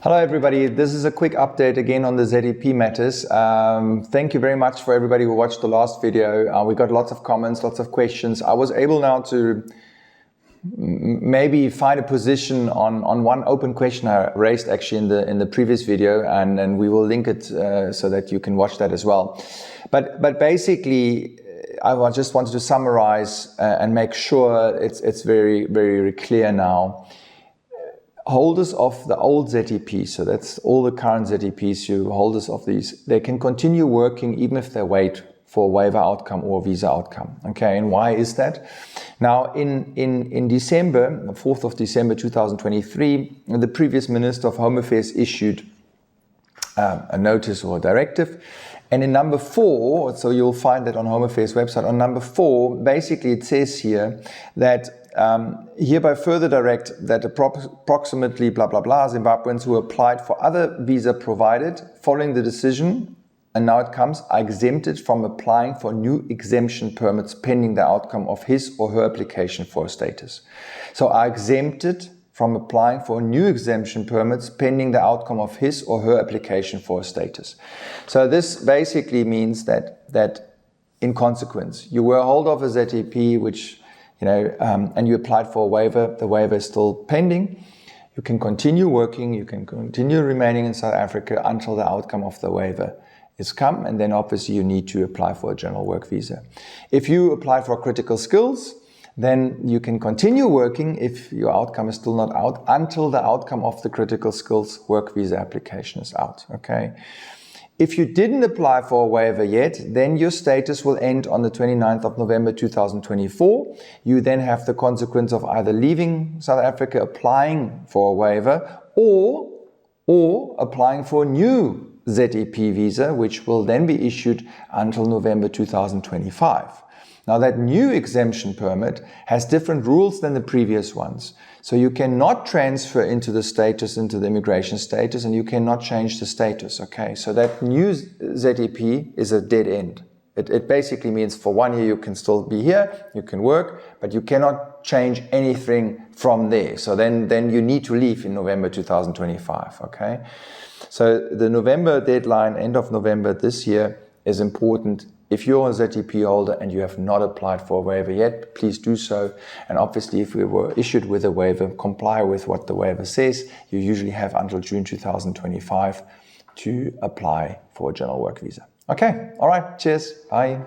Hello everybody, this is a quick update again on the ZEP matters. Thank you very much for everybody who watched the last video. We got lots of comments, lots of questions. I was able now to maybe find a position on one open question I raised actually in the previous video, and we will link it so that you can watch that as well. But basically, I just wanted to summarize and make sure it's very, very clear now. Holders of the old ZEP, so that's all the current ZEPs, holders of these, they can continue working even if they wait for a waiver outcome or visa outcome. Okay, and why is that? Now, in December, the 4th of December 2023, the previous Minister of Home Affairs issued a notice or a directive. And in number 4, so you'll find that on Home Affairs website, on number 4, basically it says here that hereby further direct that approximately blah blah blah Zimbabweans who applied for other visa provided following the decision, and now it comes, are exempted from applying for new exemption permits pending the outcome of his or her application for a status. So are exempted from applying for new exemption permits pending the outcome of his or her application for a status. So this basically means that in consequence, you were a holder of a ZEP which and you applied for a waiver, the waiver is still pending. You can continue working, you can continue remaining in South Africa until the outcome of the waiver is come, and then obviously you need to apply for a general work visa. If you apply for critical skills, then you can continue working if your outcome is still not out until the outcome of the critical skills work visa application is out, okay? If you didn't apply for a waiver yet, then your status will end on the 29th of November 2024. You then have the consequence of either leaving South Africa, applying for a waiver, or applying for a new ZEP visa, which will then be issued until November 2025. Now that new exemption permit has different rules than the previous ones. So you cannot transfer into the immigration status, and you cannot change the status, okay? So that new ZEP is a dead end. It basically means for 1 year you can still be here, you can work, but you cannot change anything from there. So then you need to leave in November 2025, okay? So the November deadline, end of November this year, is important. If you're a ZEP holder and you have not applied for a waiver yet, please do so. And obviously, if we were issued with a waiver, comply with what the waiver says. You usually have until June 2025 to apply for a general work visa. Okay, all right, cheers, bye.